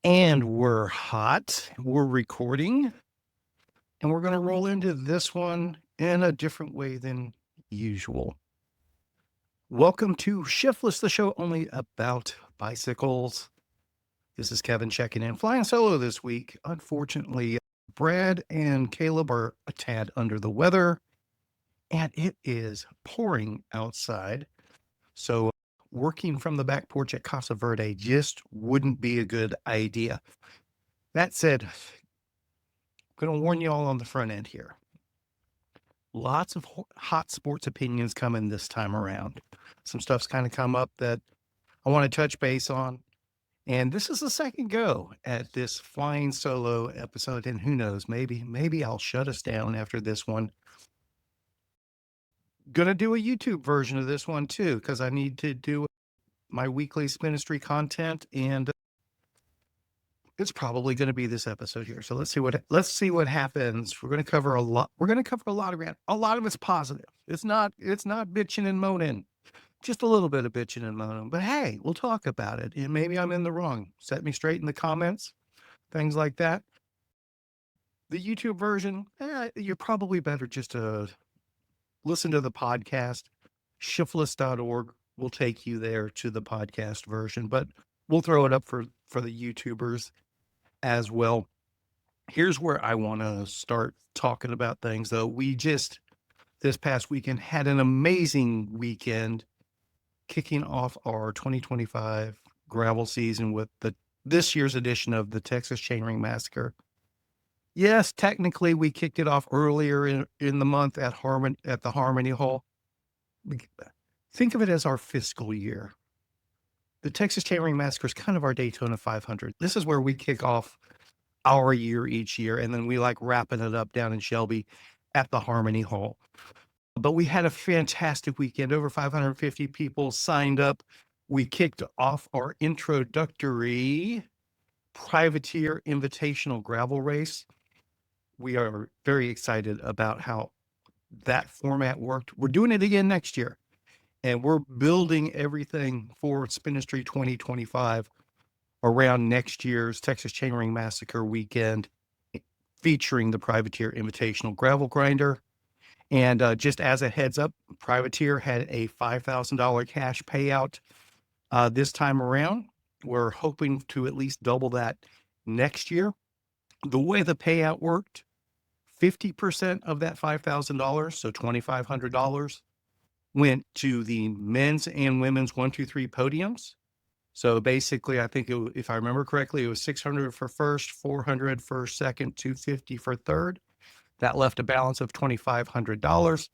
And we're hot, we're recording, and we're going to roll into this one in a different way than usual. Welcome to Shiftless, the show only about bicycles. This is Kevin checking in, flying solo this week. Unfortunately, Brad and Caleb are a tad under the weather, and it is pouring outside. So working from the back porch at Casa Verde just wouldn't be a good idea. That said, I'm going to warn you all on the front end here. Lots of hot sports opinions coming this time around. Some stuff's kind of come up that I want to touch base on. And this is the second go at this flying solo episode. And who knows, maybe I'll shut us down after this one. Gonna do a YouTube version of this one too, because I need to do my weekly Spinistry content, and it's probably going to be this episode here. So let's see what happens. We're going to cover a lot. We're going to cover a lot of ground. A lot of it's positive. It's not bitching and moaning. Just a little bit of bitching and moaning. But hey, we'll talk about it. And maybe I'm in the wrong. Set me straight in the comments. Things like that. The YouTube version, you're probably better just to listen to the podcast. Shiftless.org will take you there to the podcast version, but we'll throw it up for the YouTubers as well. Here's where I want to start talking about things, though. We just, this past weekend, had an amazing weekend kicking off our 2025 gravel season with this year's edition of the Texas Chainring Massacre. Yes, technically we kicked it off earlier in the month at the Harmony Hall. Think of it as our fiscal year. The Texas Chainring Massacre is kind of our Daytona 500. This is where we kick off our year each year, and then we like wrapping it up down in Shelby at the Harmony Hall. But we had a fantastic weekend. Over 550 people signed up. We kicked off our introductory Privateer Invitational Gravel Race. We are very excited about how that format worked. We're doing it again next year, and we're building everything for Spinistry 2025 around next year's Texas Chainring Massacre weekend, featuring the Privateer Invitational Gravel Grinder. And just as a heads up, Privateer had a $5,000 cash payout this time around. We're hoping to at least double that next year. The way the payout worked, 50% of that $5,000, so $2,500, went to the men's and women's 1, 2, 3 podiums. So basically, I think if I remember correctly, it was $600 for first, $400 for second, $250 for third. That left a balance of $2,500,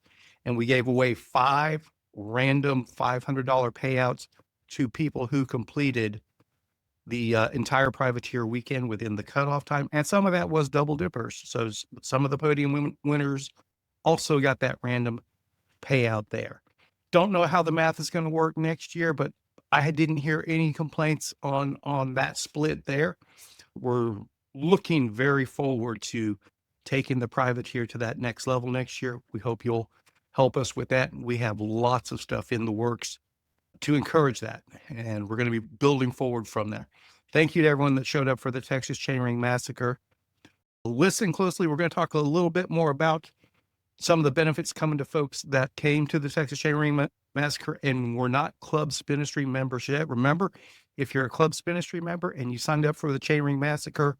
and we gave away 5 random $500 payouts to people who completed the entire Privateer weekend within the cutoff time, and some of that was double dippers. So some of the podium winners also got that random payout there. Don't know how the math is going to work next year, but I didn't hear any complaints on that split there. We're looking very forward to taking the Privateer to that next level next year. We hope you'll help us with that. We have lots of stuff in the works to encourage that, and we're going to be building forward from there. Thank you to everyone that showed up for the Texas Chainring Massacre. Listen closely. We're going to talk a little bit more about some of the benefits coming to folks that came to the Texas Chainring Massacre and were not Club Spinistry members yet. Remember, if you're a Club Spinistry member and you signed up for the Chainring Massacre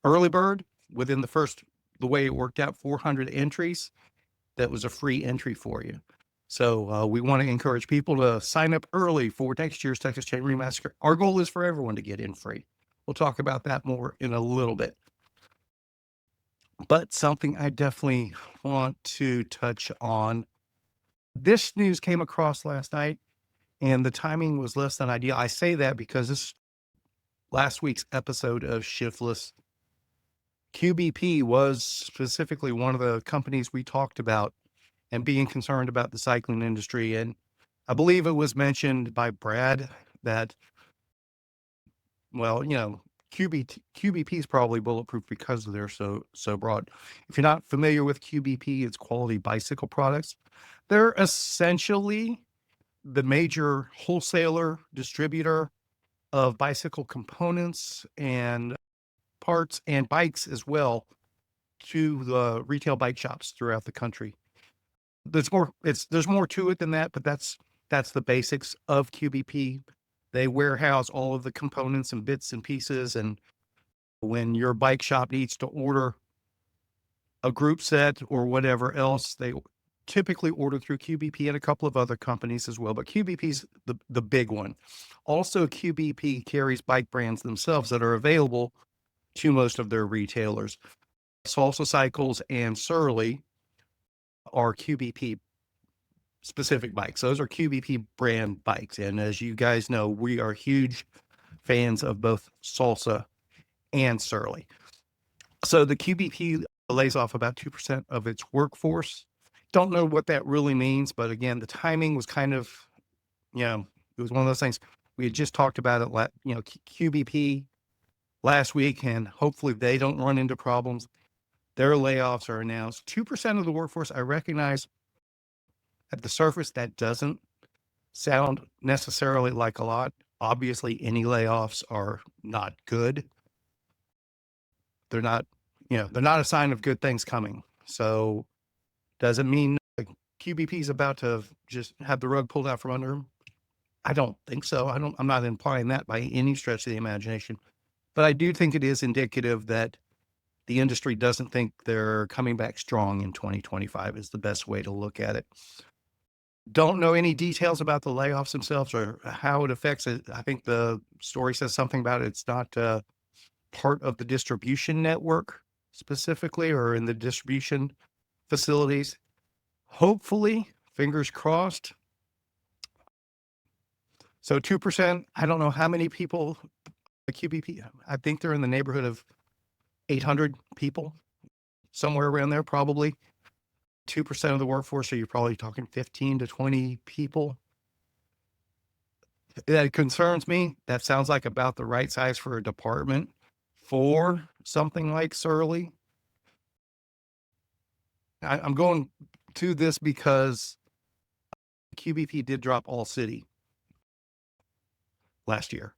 early bird, within the way it worked out, 400 entries, that was a free entry for you. So we want to encourage people to sign up early for next year's Texas Chainring Massacre. Our goal is for everyone to get in free. We'll talk about that more in a little bit. But something I definitely want to touch on. This news came across last night, and the timing was less than ideal. I say that because this last week's episode of Shiftless, QBP was specifically one of the companies we talked about and being concerned about the cycling industry. And I believe it was mentioned by Brad that, well, QBP is probably bulletproof because they're so broad. If you're not familiar with QBP, it's Quality Bicycle Products. They're essentially the major wholesaler distributor of bicycle components and parts and bikes as well to the retail bike shops throughout the country. There's more to it than that, but that's the basics of QBP. They warehouse all of the components and bits and pieces, and when your bike shop needs to order a group set or whatever else, they typically order through QBP and a couple of other companies as well, but QBP's the big one. Also, QBP carries bike brands themselves that are available to most of their retailers. Salsa Cycles and Surly are QBP specific bikes. Those are QBP brand bikes. And as you guys know, we are huge fans of both Salsa and Surly. So the QBP lays off about 2% of its workforce. Don't know what that really means, but again, the timing was kind of, it was one of those things. We had just talked about it, QBP last week, and hopefully they don't run into problems. Their layoffs are announced. 2% of the workforce, I recognize at the surface, that doesn't sound necessarily like a lot. Obviously, any layoffs are not good. They're not a sign of good things coming. So does it mean QBP is about to just have the rug pulled out from under them? I don't think so. I'm not implying that by any stretch of the imagination, but I do think it is indicative that the industry doesn't think they're coming back strong in 2025 is the best way to look at it. Don't know any details about the layoffs themselves or how it affects it. I think the story says something about it. It's not part of the distribution network specifically or in the distribution facilities. Hopefully, fingers crossed. So 2%, I don't know how many people, the QBP, I think they're in the neighborhood of 800 people, somewhere around there, probably. 2% of the workforce, so you're probably talking 15 to 20 people. That concerns me. That sounds like about the right size for a department for something like Surly. I'm going to this because QBP did drop All City last year,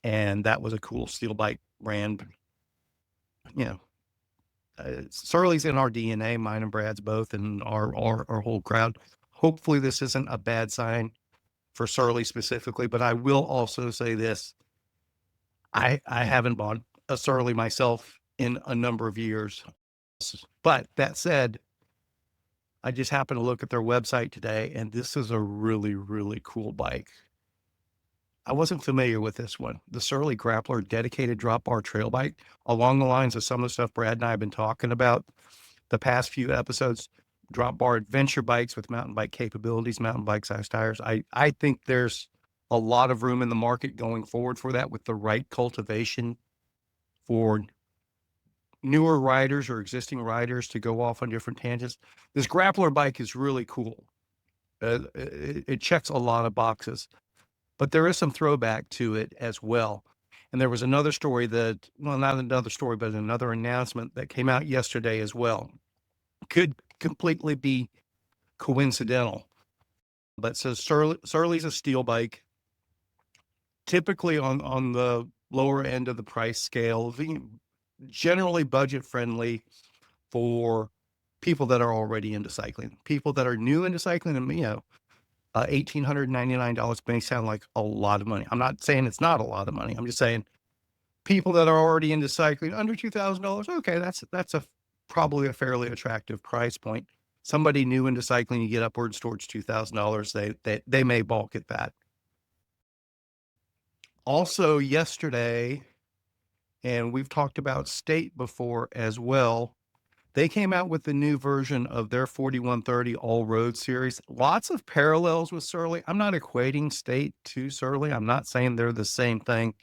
and that was a cool steel bike brand. Surly's in our DNA, mine and Brad's both, and our whole crowd. Hopefully this isn't a bad sign for Surly specifically, but I will also say this. I haven't bought a Surly myself in a number of years. But that said, I just happened to look at their website today, and this is a really, really cool bike. I wasn't familiar with this one. The Surly Grappler dedicated drop bar trail bike, along the lines of some of the stuff Brad and I have been talking about the past few episodes. Drop bar adventure bikes with mountain bike capabilities, mountain bike size tires. I think there's a lot of room in the market going forward for that with the right cultivation for newer riders or existing riders to go off on different tangents. This Grappler bike is really cool. It checks a lot of boxes. But there is some throwback to it as well. And there was another story not another story, but another announcement that came out yesterday as well. Could completely be coincidental. But so Surly's a steel bike, typically on the lower end of the price scale, generally budget friendly for people that are already into cycling, people that are new into cycling, and $1,899 may sound like a lot of money. I'm not saying it's not a lot of money. I'm just saying people that are already into cycling under $2,000. Okay, that's probably a fairly attractive price point. Somebody new into cycling, you get upwards towards $2,000. They may balk at that. Also, yesterday, and we've talked about State before as well. They came out with the new version of their 4130 All Road series. Lots of parallels with Surly. I'm not equating State to Surly. I'm not saying they're the same thing.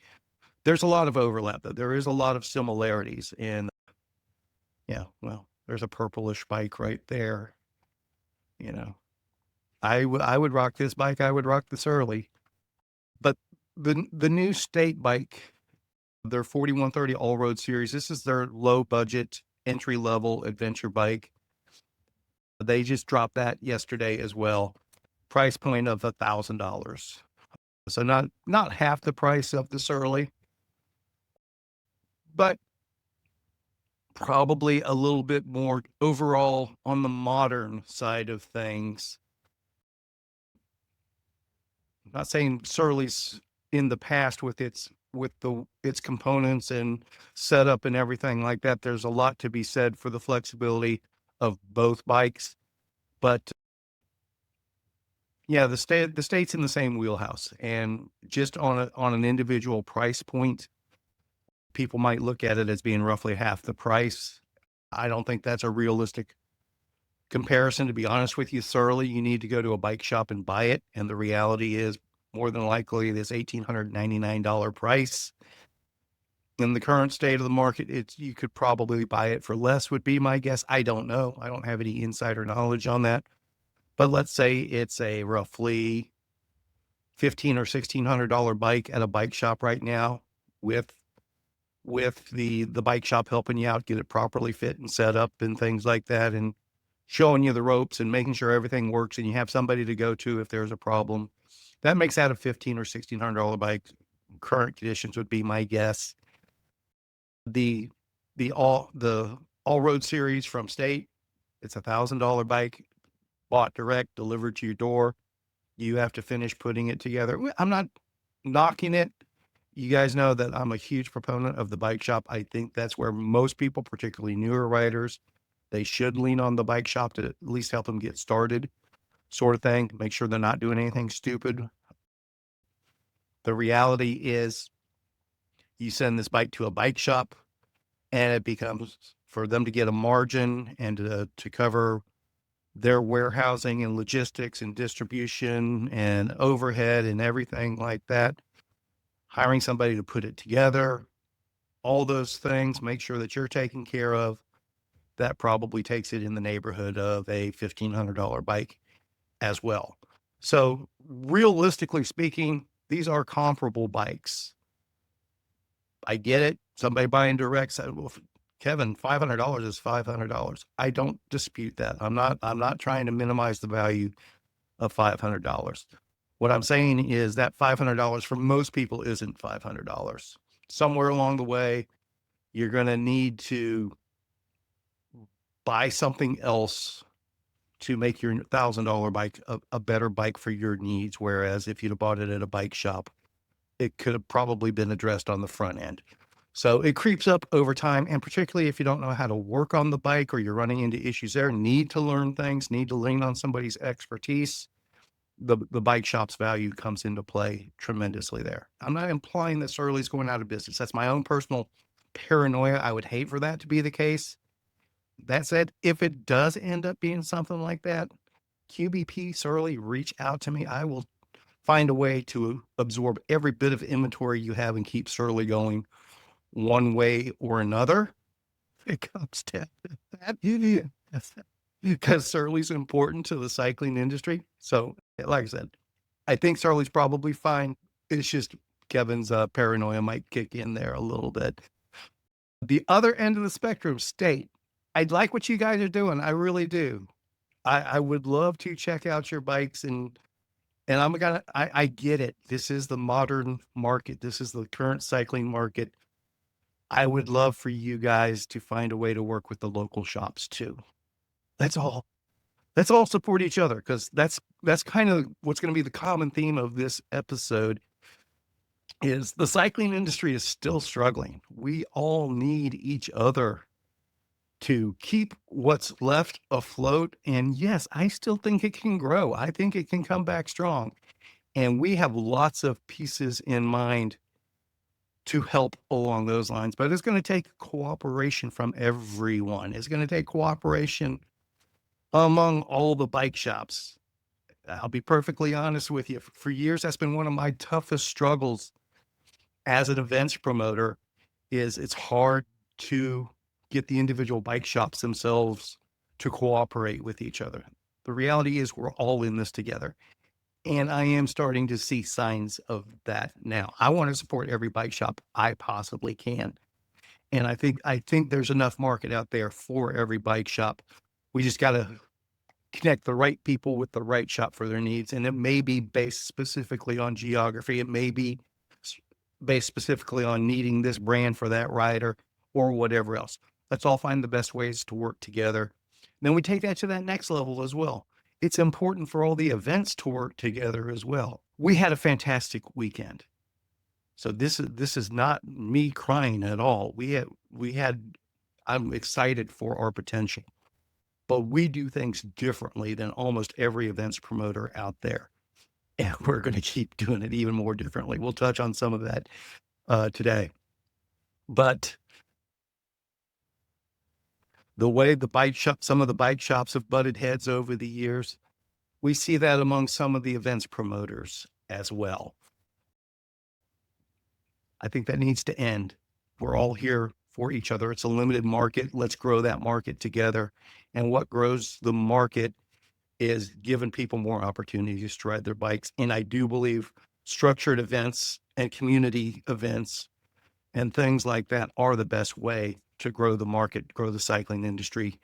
There's a lot of overlap, though. There is a lot of similarities. And there's a purplish bike right there. I would rock this bike. I would rock the Surly. But the new State bike, their 4130 All Road series, this is their low budget entry-level adventure bike. They just dropped that yesterday as well. Price point of $1,000. So not half the price of the Surly, but probably a little bit more overall on the modern side of things. I'm not saying Surly's in the past with its components and setup and everything like that. There's a lot to be said for the flexibility of both bikes, but yeah, the state's in the same wheelhouse, and just on an individual price point, people might look at it as being roughly half the price. I don't think that's a realistic comparison, to be honest with you. Surly, you need to go to a bike shop and buy it, and the reality is more than likely this $1,899 price in the current state of the market, you could probably buy it for less, would be my guess. I don't know. I don't have any insider knowledge on that. But let's say it's a roughly $1,500 or $1,600 bike at a bike shop right now, with the bike shop helping you out, get it properly fit and set up and things like that, and showing you the ropes and making sure everything works, and you have somebody to go to if there's a problem. That makes that a $1,500 or $1,600 bike. Current conditions would be my guess. The all road series from State, it's $1,000 bike, bought direct, delivered to your door. You have to finish putting it together. I'm not knocking it. You guys know that I'm a huge proponent of the bike shop. I think that's where most people, particularly newer riders, they should lean on the bike shop to at least help them get started, sort of thing. Make sure they're not doing anything stupid. The reality is you send this bike to a bike shop and it becomes for them to get a margin and to cover their warehousing and logistics and distribution and overhead and everything like that. Hiring somebody to put it together, all those things, make sure that you're taken care of. That probably takes it in the neighborhood of a $1,500 bike as well. So realistically speaking, these are comparable bikes. I get it. Somebody buying direct said, well, Kevin, $500 is $500. I don't dispute that. I'm not trying to minimize the value of $500. What I'm saying is that $500 for most people isn't $500. Somewhere along the way, you're going to need to buy something else to make your $1,000 bike a better bike for your needs. Whereas if you'd have bought it at a bike shop, it could have probably been addressed on the front end. So it creeps up over time. And particularly if you don't know how to work on the bike or you're running into issues there, need to learn things, need to lean on somebody's expertise, the bike shop's value comes into play tremendously there. I'm not implying that Surly's going out of business. That's my own personal paranoia. I would hate for that to be the case. That said, if it does end up being something like that, QBP Surly, reach out to me. I will find a way to absorb every bit of inventory you have and keep Surly going one way or another. It comes to that. Because Surly's important to the cycling industry. So, like I said, I think Surly's probably fine. It's just Kevin's paranoia might kick in there a little bit. The other end of the spectrum, State. I like what you guys are doing. I really do. I would love to check out your bikes, and I get it. This is the modern market. This is the current cycling market. I would love for you guys to find a way to work with the local shops too. That's all. Let's all support each other, because that's kind of what's going to be the common theme of this episode. Is the cycling industry is still struggling. We all need each other to keep what's left afloat. And yes, I still think it can grow. I think it can come back strong. And we have lots of pieces in mind to help along those lines. But it's going to take cooperation from everyone. It's going to take cooperation among all the bike shops. I'll be perfectly honest with you. For years, that's been one of my toughest struggles as an events promoter. Is it's hard to get the individual bike shops themselves to cooperate with each other. The reality is we're all in this together. And I am starting to see signs of that now. I want to support every bike shop I possibly can. And I think there's enough market out there for every bike shop. We just got to connect the right people with the right shop for their needs. And it may be based specifically on geography. It may be based specifically on needing this brand for that rider or whatever else. Let's all find the best ways to work together. Then we take that to that next level as well. It's important for all the events to work together as well. We had a fantastic weekend. So this is not me crying at all. We had I'm excited for our potential. But we do things differently than almost every events promoter out there. And we're going to keep doing it even more differently. We'll touch on some of that today. But the way some of the bike shops have butted heads over the years, we see that among some of the events promoters as well. I think that needs to end. We're all here for each other. It's a limited market. Let's grow that market together. And what grows the market is giving people more opportunities to ride their bikes. And I do believe structured events and community events and things like that are the best way to grow the market, grow the cycling industry,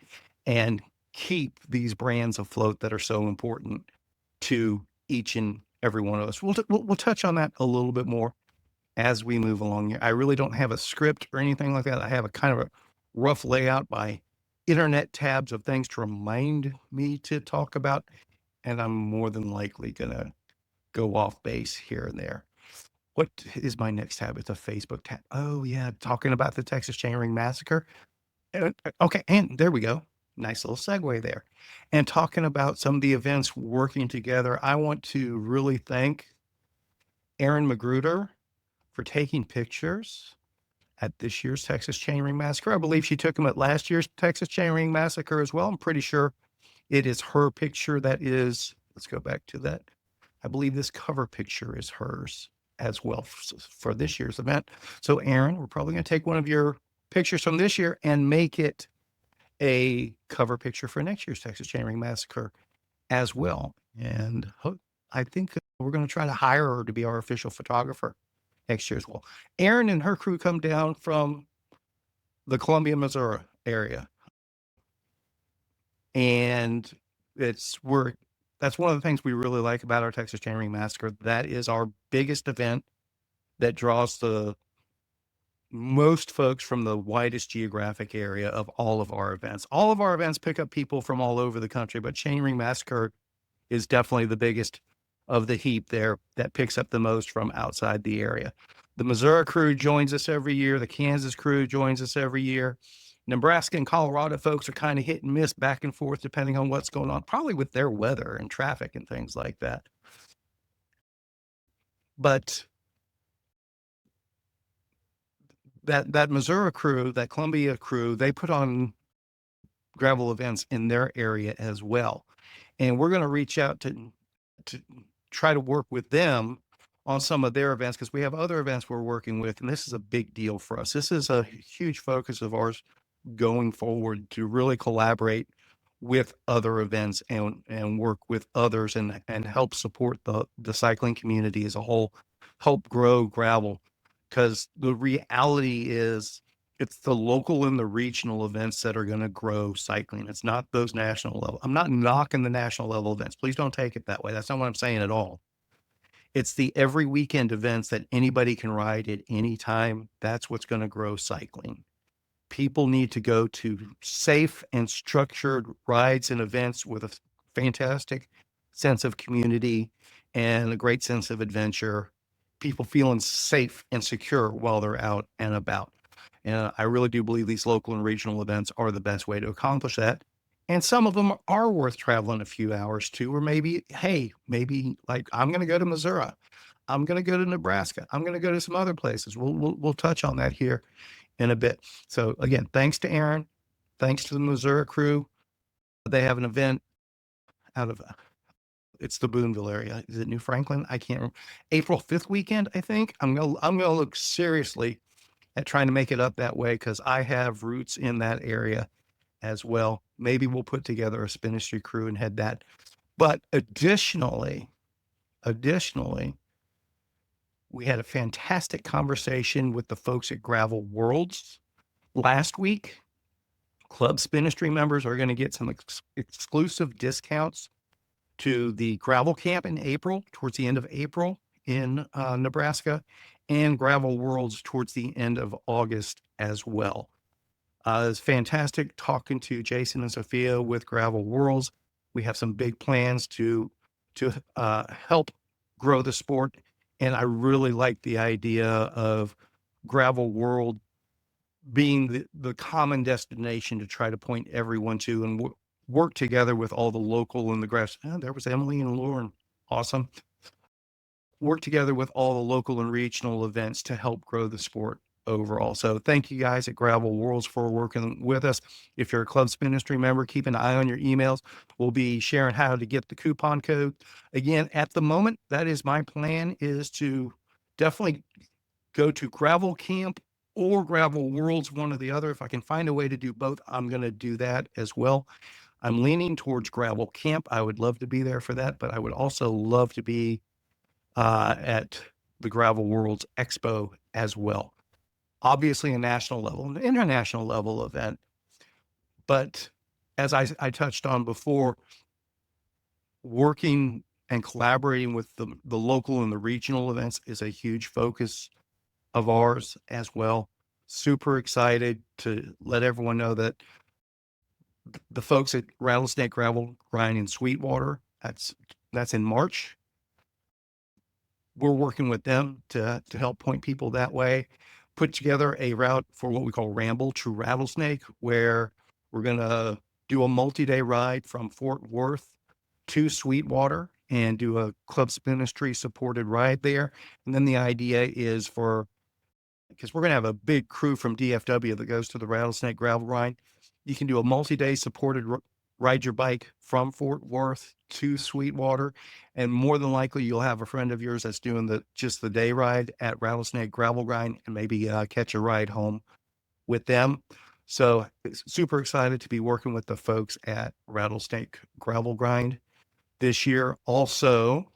and keep these brands afloat that are so important to each and every one of us. We'll touch on that a little bit more as we move along here. I really don't have a script or anything like that. I have a kind of a rough layout by internet tabs of things to remind me to talk about, and I'm more than likely gonna go off base here and there. What is my next tab? It's a Facebook tab. Oh yeah, talking about the Texas Chainring Massacre. Okay, and there we go. Nice little segue there. And talking about some of the events working together, I want to really thank Erin Magruder for taking pictures at this year's Texas Chainring Massacre. I believe she took them at last year's Texas Chainring Massacre as well. I'm pretty sure it is her picture that is, let's go back to that. I believe this cover picture is hers as well for this year's event. So Erin, we're probably going to take one of your pictures from this year and make it a cover picture for next year's Texas Chainring Massacre as well. And I think we're going to try to hire her to be our official photographer next year as well. Erin and her crew come down from the Columbia, Missouri area. And that's one of the things we really like about our Texas Chainring Massacre. That is our biggest event that draws the most folks from the widest geographic area of all of our events. All of our events pick up people from all over the country, but Chainring Massacre is definitely the biggest of the heap there that picks up the most from outside the area. The Missouri crew joins us every year. The Kansas crew joins us every year. Nebraska and Colorado folks are kind of hit and miss back and forth depending on what's going on, probably with their weather and traffic and things like that. But that Missouri crew, that Columbia crew, they put on gravel events in their area as well. And we're going to reach out to try to work with them on some of their events because we have other events we're working with, and this is a big deal for us. This is a huge focus of ours going forward, to really collaborate with other events and work with others and help support the cycling community as a whole, help grow gravel. Because the reality is it's the local and the regional events that are going to grow cycling. It's not those national level. I'm not knocking the national level events. Please don't take it that way. That's not what I'm saying at all. It's the every weekend events that anybody can ride at any time. That's what's going to grow cycling. People need to go to safe and structured rides and events with a fantastic sense of community and a great sense of adventure. People feeling safe and secure while they're out and about. And I really do believe these local and regional events are the best way to accomplish that. And some of them are worth traveling a few hours to, or maybe, hey, maybe like I'm going to go to Missouri. I'm going to go to Nebraska. I'm going to go to some other places. We'll touch on that here in a bit. So again, thanks to Erin, thanks to the Missouri crew. They have an event out of it's the Boonville area. Is it New Franklin? I can't remember. April 5th weekend, I think. I'm gonna look seriously at trying to make it up that way because I have roots in that area as well. Maybe we'll put together a Spinistry crew and head that. But additionally, we had a fantastic conversation with the folks at Gravel Worlds last week. Club Spinistry members are going to get some exclusive discounts to the gravel camp in April, towards the end of April in Nebraska, and Gravel Worlds towards the end of August as well. It's fantastic talking to Jason and Sophia with Gravel Worlds. We have some big plans to help grow the sport, and I really like the idea of Gravel World being the common destination to try to point everyone to, and work together with all the local and the grass. Oh, there was Emily and Lauren. Awesome. Work together with all the local and regional events to help grow the sport overall. So thank you guys at Gravel Worlds for working with us. If you're a Club Spinistry member, keep an eye on your emails. We'll be sharing how to get the coupon code. Again, at the moment, that is my plan, is to definitely go to Gravel Camp or Gravel Worlds, one or the other. If I can find a way to do both, I'm going to do that as well. I'm leaning towards Gravel Camp. I would love to be there for that, but I would also love to be at the Gravel Worlds Expo as well. Obviously a national level, an international level event. But as I touched on before, working and collaborating with the local and the regional events is a huge focus of ours as well. Super excited to let everyone know that the folks at Rattlesnake Gravel Grind in Sweetwater, that's in March. We're working with them to help point people that way. Put together a route for what we call Ramble to Rattlesnake, where we're going to do a multi-day ride from Fort Worth to Sweetwater and do a Club Spinistry supported ride there. And then the idea is because we're going to have a big crew from DFW that goes to the Rattlesnake Gravel Ride, you can do a multi-day supported ride your bike from Fort Worth to Sweetwater, and more than likely you'll have a friend of yours that's doing just the day ride at Rattlesnake Gravel Grind, and maybe catch a ride home with them. So super excited to be working with the folks at Rattlesnake Gravel Grind this year. Also,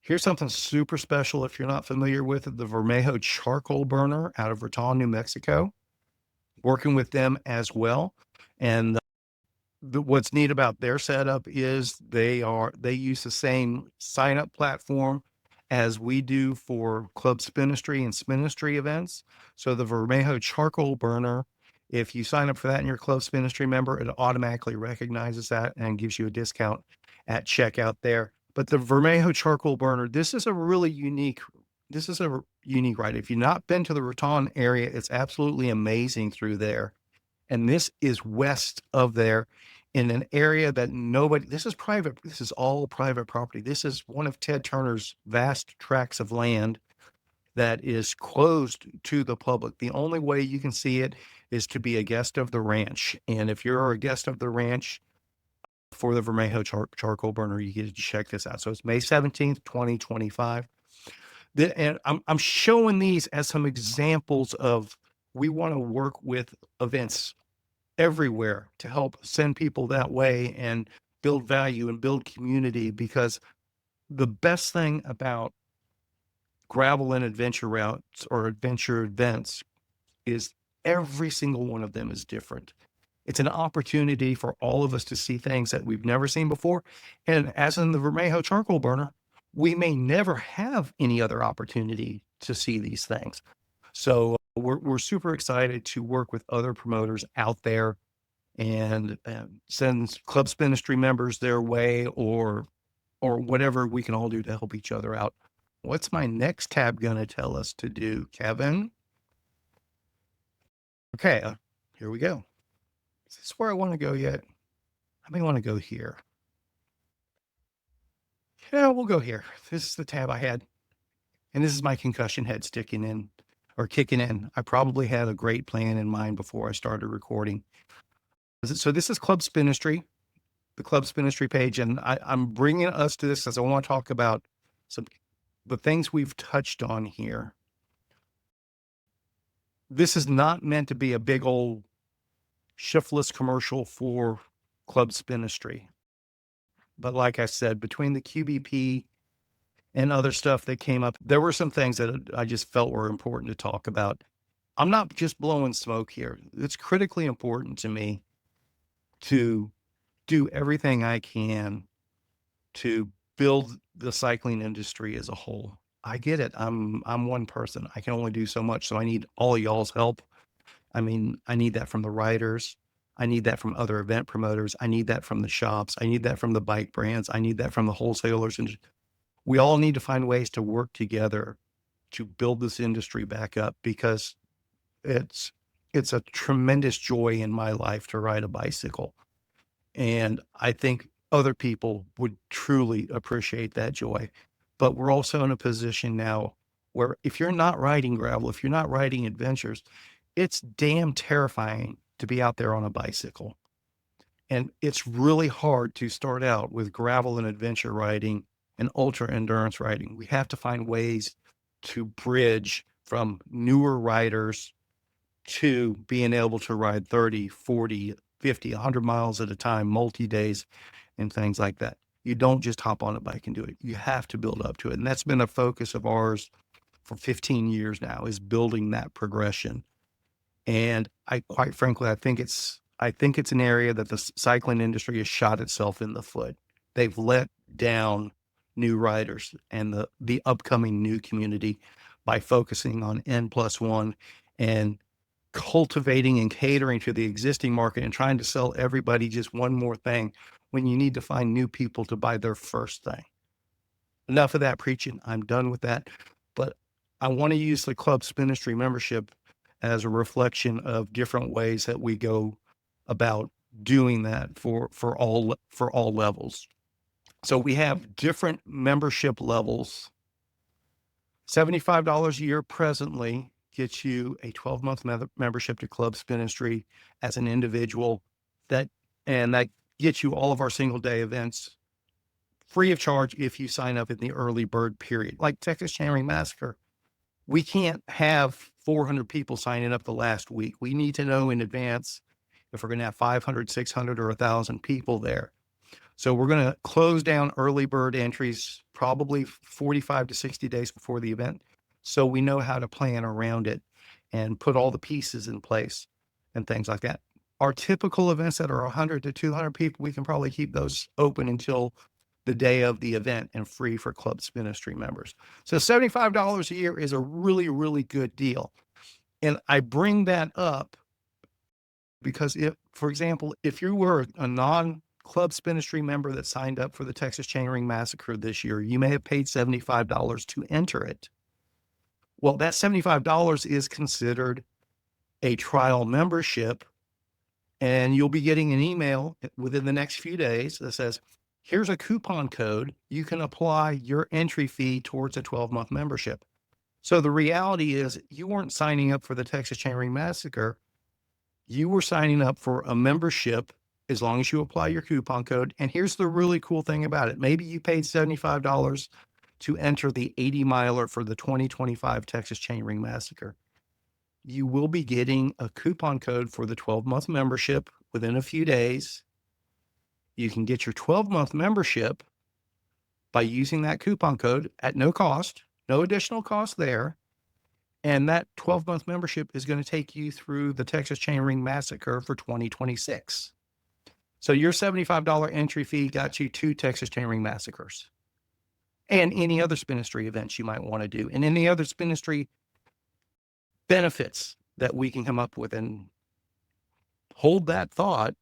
here's something super special if you're not familiar with it: the Vermejo charcoal burner out of Raton, New Mexico. Working with them as well. And what's neat about their setup is they use the same sign up platform as we do for Club Spinistry and Spinistry events. So the Vermejo charcoal burner, if you sign up for that and you're a Club Spinistry member, it automatically recognizes that and gives you a discount at checkout there. But the Vermejo charcoal burner, this is a unique ride. If you've not been to the Raton area, it's absolutely amazing through there. And this is west of there in an area that this is private. This is all private property. This is one of Ted Turner's vast tracts of land that is closed to the public. The only way you can see it is to be a guest of the ranch. And if you're a guest of the ranch for the Vermejo charcoal burner, you get to check this out. So it's May 17th, 2025. And I'm showing these as some examples of, we want to work with events everywhere to help send people that way and build value and build community, because the best thing about gravel and adventure routes or adventure events is every single one of them is different. It's an opportunity for all of us to see things that we've never seen before. And as in the Vermejo charcoal burner, we may never have any other opportunity to see these things. So we're super excited to work with other promoters out there and send Club Spinistry members their way, or whatever we can all do to help each other out. What's my next tab going to tell us to do, Kevin? Okay, here we go. Is this where I want to go yet? I may want to go here. Yeah, we'll go here. This is the tab I had. And this is my concussion head kicking in. I probably had a great plan in mind before I started recording. So this is Club Spinistry, the Club Spinistry page. And I'm bringing us to this because I want to talk about the things we've touched on here. This is not meant to be a big old Shiftless commercial for Club Spinistry. But like I said, between the QBP and other stuff that came up, there were some things that I just felt were important to talk about. I'm not just blowing smoke here. It's critically important to me to do everything I can to build the cycling industry as a whole. I get it. I'm one person. I can only do so much. So I need all of y'all's help. I mean, I need that from the riders. I need that from other event promoters. I need that from the shops. I need that from the bike brands. I need that from the wholesalers. And we all need to find ways to work together to build this industry back up, because it's it's a tremendous joy in my life to ride a bicycle. And I think other people would truly appreciate that joy. But we're also in a position now where if you're not riding gravel, if you're not riding adventures, it's damn terrifying to be out there on a bicycle. And it's really hard to start out with gravel and adventure riding and ultra endurance riding. We have to find ways to bridge from newer riders to being able to ride 30, 40, 50, 100 miles at a time, multi-days and things like that. You don't just hop on a bike and do it. You have to build up to it. And that's been a focus of ours for 15 years now, is building that progression. And I, quite frankly, I think it's an area that the cycling industry has shot itself in the foot. They've let down new riders and the upcoming new community by focusing on N+1 and cultivating and catering to the existing market and trying to sell everybody just one more thing when you need to find new people to buy their first thing. Enough of that preaching. I'm done with that. But I want to use the Club Spinistry membership as a reflection of different ways that we go about doing that for all levels. So we have different membership levels. $75 a year presently gets you a 12-month membership to Club Spinistry as an individual. That gets you all of our single day events free of charge if you sign up in the early bird period. Like Texas Chainring Massacre, we can't have 400 people signing up the last week. We need to know in advance if we're going to have 500, 600, or 1,000 people there. So we're going to close down early bird entries probably 45 to 60 days before the event, so we know how to plan around it and put all the pieces in place and things like that. Our typical events that are 100 to 200 people, we can probably keep those open until the day of the event and free for Club Spinistry members. So $75 a year is a really, really good deal. And I bring that up because if, for example, if you were a non-Club Spinistry member that signed up for the Texas Chainring Massacre this year, you may have paid $75 to enter it. Well, that $75 is considered a trial membership, and you'll be getting an email within the next few days that says, here's a coupon code. You can apply your entry fee towards a 12-month membership. So the reality is you weren't signing up for the Texas Chainring Massacre. You were signing up for a membership as long as you apply your coupon code. And here's the really cool thing about it. Maybe you paid $75 to enter the 80 miler for the 2025 Texas Chainring Massacre. You will be getting a coupon code for the 12-month membership within a few days. You can get your 12-month membership by using that coupon code at no cost, no additional cost there. And that 12-month membership is going to take you through the Texas Chainring Massacre for 2026. So your $75 entry fee got you 2 Texas Chainring Massacres and any other Spinistry events you might want to do, and any other Spinistry benefits that we can come up with. And hold that thought.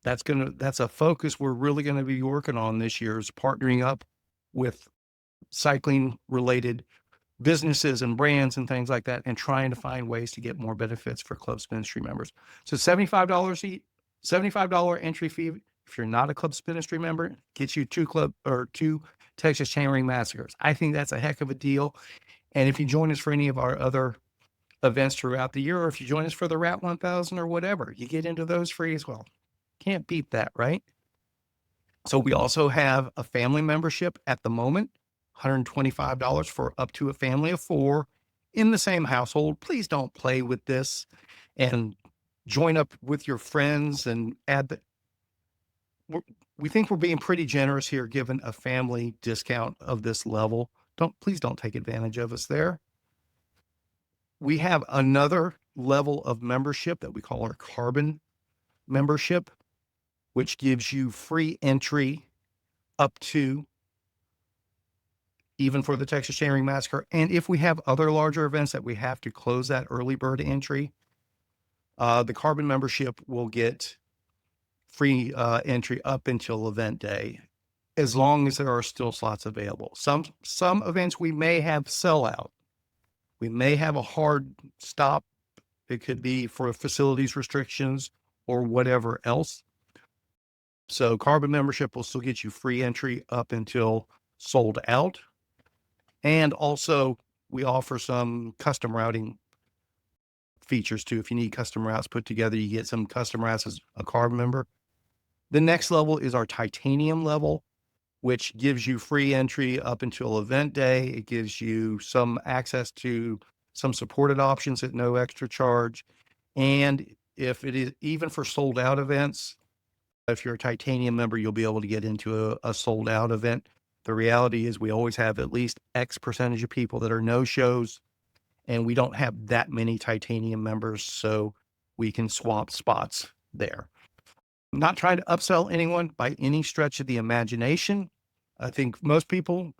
That's a focus we're really going to be working on this year, is partnering up with cycling related businesses and brands and things like that, and trying to find ways to get more benefits for Club Spinistry members. So $75 entry fee. If you're not a Club Spinistry member, gets you 2 Texas Chainring Massacres. I think that's a heck of a deal. And if you join us for any of our other events throughout the year, or if you join us for the Rat 1000 or whatever, you get into those free as well. Can't beat that, right? So we also have a family membership at the moment, $125 for up to a family of 4 in the same household. Please don't play with this and join up with your friends and add the. We think we're being pretty generous here, given a family discount of this level. Please don't take advantage of us there. We have another level of membership that we call our carbon membership, which gives you free entry up to, even for the Texas Chainring Massacre. And if we have other larger events that we have to close that early bird entry, the carbon membership will get free entry up until event day, as long as there are still slots available. Some events we may have sellout. We may have a hard stop. It could be for facilities restrictions or whatever else. So carbon membership will still get you free entry up until sold out. And also we offer some custom routing features too. If you need custom routes put together, you get some custom routes as a carbon member. The next level is our titanium level, which gives you free entry up until event day. It gives you some access to some supported options at no extra charge. And if it is even for sold out events, if you're a titanium member, you'll be able to get into a sold out event. The reality is we always have at least X percentage of people that are no shows, and we don't have that many titanium members, so we can swap spots there. I'm not trying to upsell anyone by any stretch of the imagination. I think most people,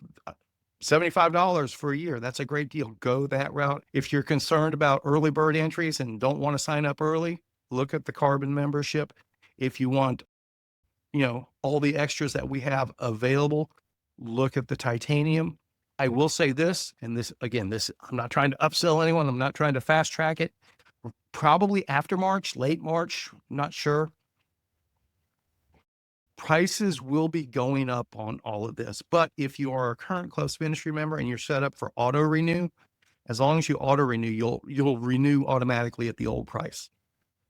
$75 for a year, that's a great deal. Go that route. If you're concerned about early bird entries and don't want to sign up early, look at the carbon membership. If you want, all the extras that we have available, look at the titanium. I will say this, and this, again, I'm not trying to upsell anyone. I'm not trying to fast track it. Probably after March, late March, not sure. Prices will be going up on all of this. But if you are a current Club Spinistry member and you're set up for auto renew, as long as you auto renew, you'll renew automatically at the old price.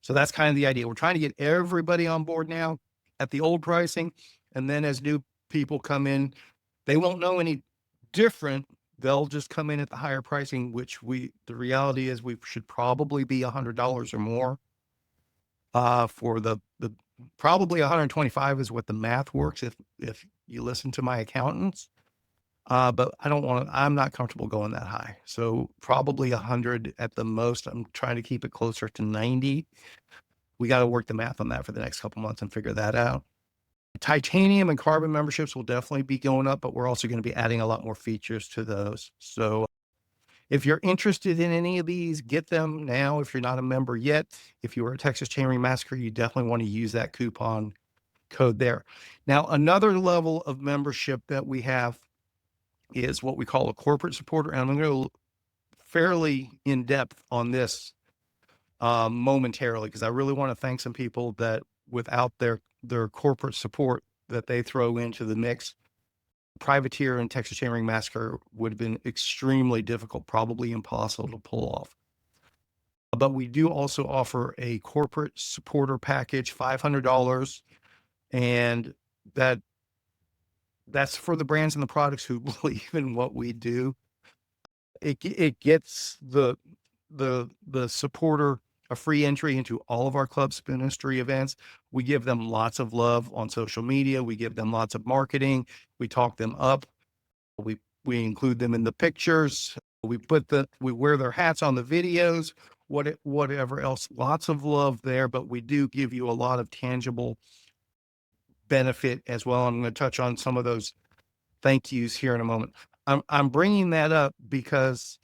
So that's kind of the idea. We're trying to get everybody on board now at the old pricing. And then as new people come in, they won't know any different. They'll just come in at the higher pricing, which the reality is we should probably be $100 or more for the probably 125 is what the math works if you listen to my accountants. But I'm not comfortable going that high. So probably 100 at the most. I'm trying to keep it closer to 90. We got to work the math on that for the next couple months and figure that out. Titanium and carbon memberships will definitely be going up, but we're also going to be adding a lot more features to those. So if you're interested in any of these, get them now. If you're not a member yet, if you were a Texas Chainring Massacre, you definitely want to use that coupon code there. Now, another level of membership that we have is what we call a corporate supporter. And I'm going to go fairly in depth on this momentarily, because I really want to thank some people that without their corporate support that they throw into the mix, Privateer and Texas Chainring Massacre would have been extremely difficult, probably impossible to pull off. But we do also offer a corporate supporter package, $500, and that's for the brands and the products who believe in what we do. It gets the supporter a free entry into all of our Club Spinistry events. We give them lots of love on social media. We give them lots of marketing. We talk them up. We include them in the pictures. We wear their hats on the videos, whatever else. Lots of love there, but we do give you a lot of tangible benefit as well. I'm going to touch on some of those thank yous here in a moment. I'm bringing that up because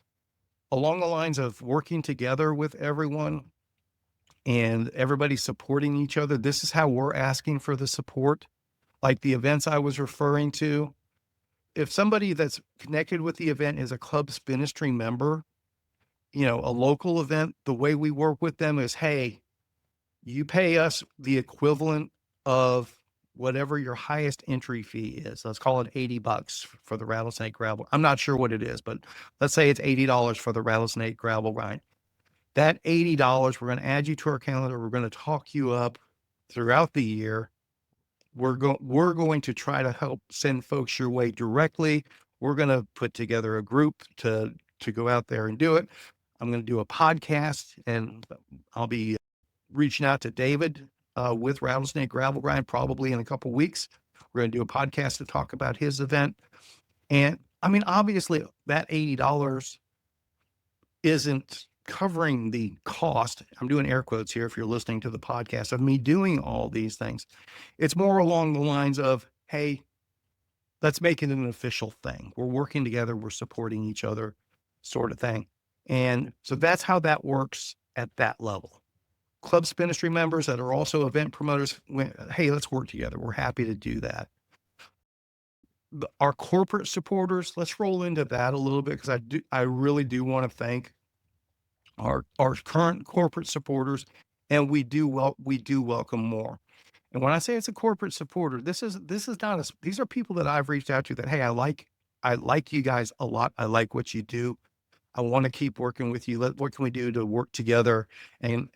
along the lines of working together with everyone and everybody supporting each other, this is how we're asking for the support. Like the events I was referring to, if somebody that's connected with the event is a Club Spinistry member, a local event, the way we work with them is, hey, you pay us the equivalent of whatever your highest entry fee is. Let's call it $80 for the Rattlesnake gravel. I'm not sure what it is, but let's say it's $80 for the Rattlesnake gravel ride. That $80, we're going to add you to our calendar. We're going to talk you up throughout the year. We're going to try to help send folks your way directly. We're going to put together a group to go out there and do it. I'm going to do a podcast, and I'll be reaching out to David with Rattlesnake Gravel Grind probably in a couple weeks. We're going to do a podcast to talk about his event. And I mean, obviously that $80 isn't covering the cost. I'm doing air quotes here if you're listening to the podcast of me doing all these things. It's more along the lines of, hey, let's make it an official thing. We're working together, we're supporting each other, sort of thing. And so that's how that works at that level. Club Spinistry members that are also event promoters went, hey, let's work together. We're happy to do that. Our corporate supporters, let's roll into that a little bit because I really do want to thank our current corporate supporters, and we do welcome more. And when I say it's a corporate supporter, this is not a, these are people that I've reached out to that, hey, I like you guys a lot. I like what you do. I want to keep working with you. What can we do to work together and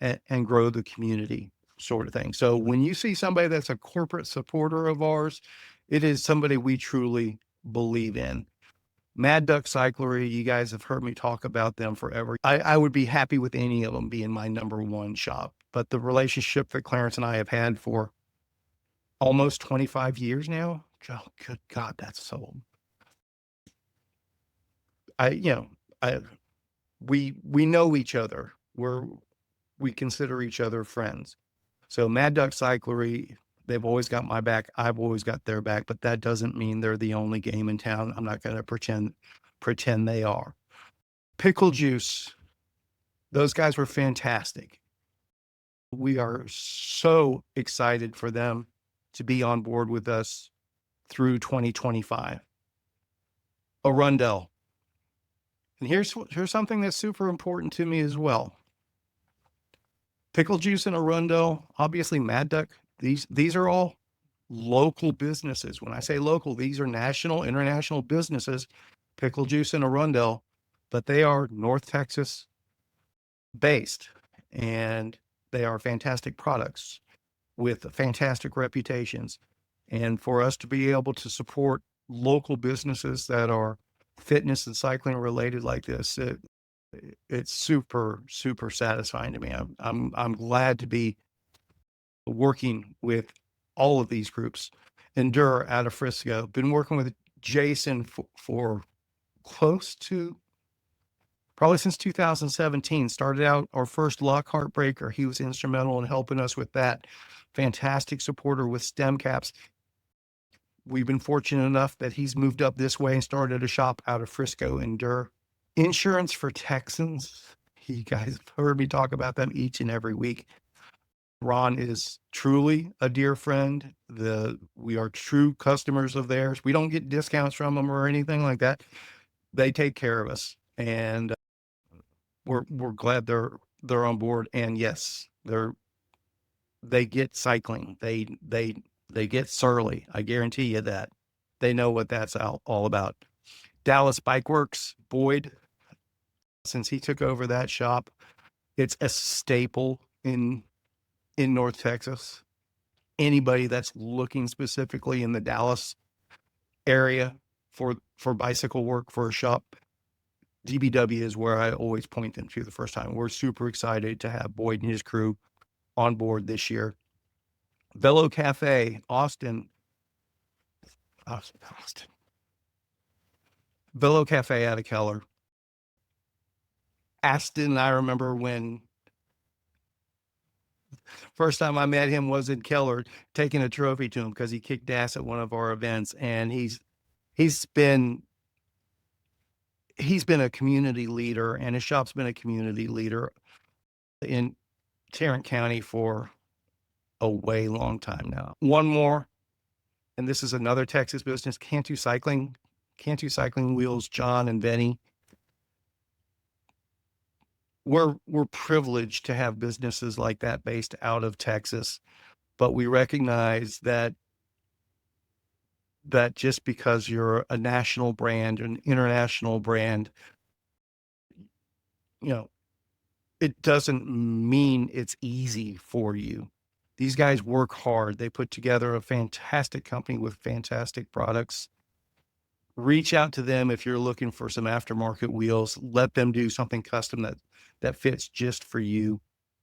grow the community, sort of thing. So when you see somebody that's a corporate supporter of ours, it is somebody we truly believe in. Mad Duck Cyclery, you guys have heard me talk about them forever. I would be happy with any of them being my number one shop. But the relationship that Clarence and I have had for almost 25 years now, oh, good God, that's so old. We know each other. We consider each other friends. So Mad Duck Cyclery, they've always got my back. I've always got their back, but that doesn't mean they're the only game in town. I'm not going to pretend they are. Pickle Juice, those guys were fantastic. We are so excited for them to be on board with us through 2025. Arundel. And here's something that's super important to me as well. Pickle Juice and Arundel, obviously Mad Duck, these are all local businesses. When I say local, these are national, international businesses, Pickle Juice and Arundel, but they are North Texas based, and they are fantastic products with fantastic reputations. And for us to be able to support local businesses that are fitness and cycling related like this, it's super, super satisfying to me. I'm glad to be working with all of these groups. Endure out of Frisco, been working with Jason for close to probably since 2017. Started out our first Lockhart breaker. He was instrumental in helping us with that. Fantastic supporter with stem caps. We've been fortunate enough that he's moved up this way and started a shop out of Frisco. Endure. Insurance for Texans. You guys have heard me talk about them each and every week. Ron is truly a dear friend. We are true customers of theirs. We don't get discounts from them or anything like that. They take care of us, and we're glad they're on board. And yes, they get cycling. They get surly. I guarantee you that. They know what that's all about. Dallas Bike Works, Boyd, since he took over that shop, it's a staple in North Texas. Anybody that's looking specifically in the Dallas area for bicycle work for a shop, DBW is where I always point them to the first time. We're super excited to have Boyd and his crew on board this year. Velo Cafe, Austin. Velo Cafe out of Keller. Aston, I remember when first time I met him was in Keller, taking a trophy to him because he kicked ass at one of our events. And he's been a community leader, and his shop's been a community leader in Tarrant County for a way long time now. One more, and this is another Texas business, Cantu Cycling Wheels, John and Benny. We're privileged to have businesses like that based out of Texas, but we recognize that just because you're a national brand, an international brand, it doesn't mean it's easy for you. These guys work hard. They put together a fantastic company with fantastic products. Reach out to them if you're looking for some aftermarket wheels. Let them do something custom that fits just for you,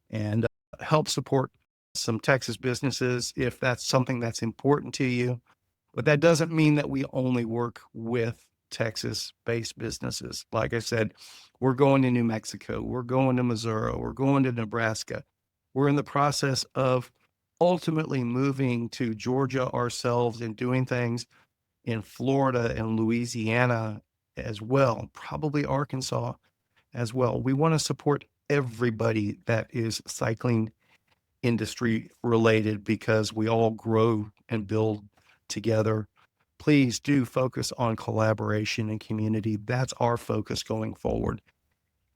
and help support some Texas businesses if that's something that's important to you. But that doesn't mean that we only work with Texas-based businesses. Like I said, we're going to New Mexico, we're going to Missouri, we're going to Nebraska. We're in the process of ultimately moving to Georgia ourselves and doing things in Florida and Louisiana as well, probably Arkansas as well. We want to support everybody that is cycling industry related because we all grow and build together. Please do focus on collaboration and community. That's our focus going forward.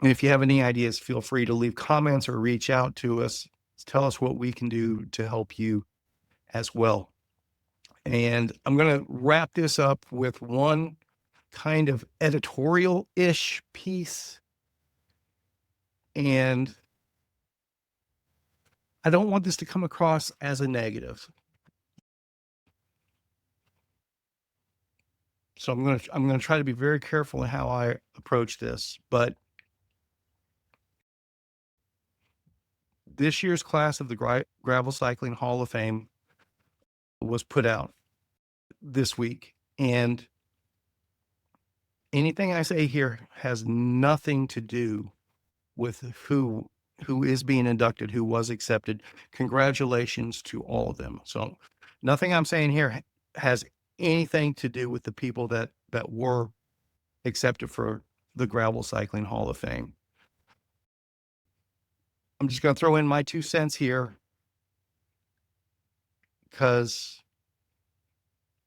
And if you have any ideas, feel free to leave comments or reach out to us. Tell us what we can do to help you as well. And I'm going to wrap this up with one kind of editorial-ish piece. And I don't want this to come across as a negative. So I'm going to try to be very careful in how I approach this, but this year's class of the Gravel Cycling Hall of Fame was put out this week, and anything I say here has nothing to do with who is being inducted, who was accepted. Congratulations to all of them. So nothing I'm saying here has anything to do with the people that were accepted for the Gravel Cycling Hall of Fame. I'm just going to throw in my 2 cents here because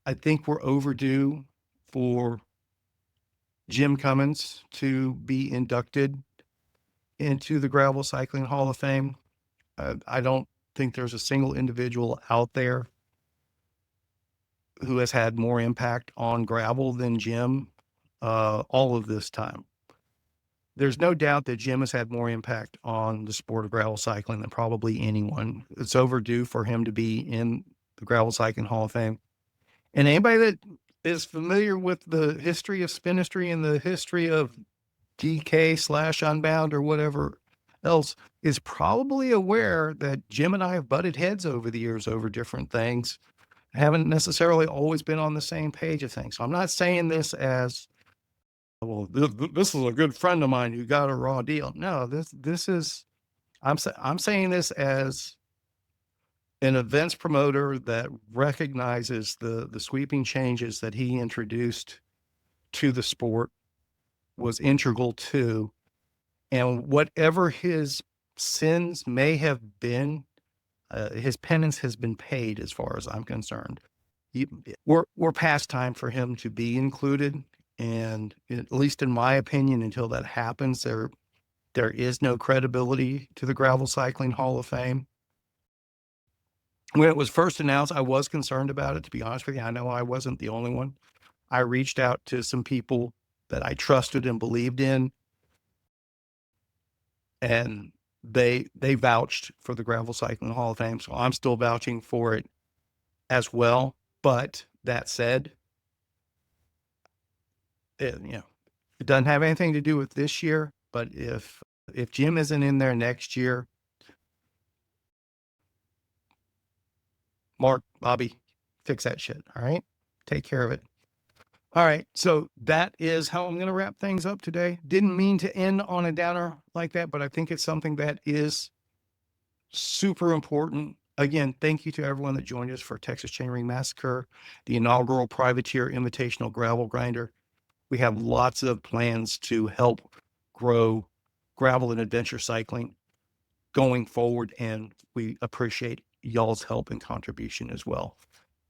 I think we're overdue for Jim Cummins to be inducted into the Gravel Cycling Hall of Fame. I don't think there's a single individual out there who has had more impact on gravel than Jim all of this time. There's no doubt that Jim has had more impact on the sport of gravel cycling than probably anyone. It's overdue for him to be in the Gravel Cycling Hall of Fame. And anybody that is familiar with the history of Spinistry and the history of DK/Unbound or whatever else is probably aware that Jim and I have butted heads over the years over different things. Haven't necessarily always been on the same page of things. So I'm not saying this as, well, this is a good friend of mine who got a raw deal. No, this is, I'm saying this as an events promoter that recognizes the sweeping changes that he introduced to the sport, was integral to, and whatever his sins may have been, his penance has been paid as far as I'm concerned. We're past time for him to be included, and at least in my opinion, until that happens, there is no credibility to the Gravel Cycling Hall of Fame. When it was first announced, I was concerned about it, to be honest with you. I know I wasn't the only one. I reached out to some people that I trusted and believed in, and they vouched for the Gravel Cycling Hall of Fame. So I'm still vouching for it as well. But that said, it doesn't have anything to do with this year. But if Jim isn't in there next year, Mark, Bobby, fix that shit. All right. Take care of it. All right. So that is how I'm going to wrap things up today. Didn't mean to end on a downer like that, but I think it's something that is super important. Again, thank you to everyone that joined us for Texas Chainring Massacre, the inaugural Privateer Invitational Gravel Grinder. We have lots of plans to help grow gravel and adventure cycling going forward, and we appreciate y'all's help and contribution as well.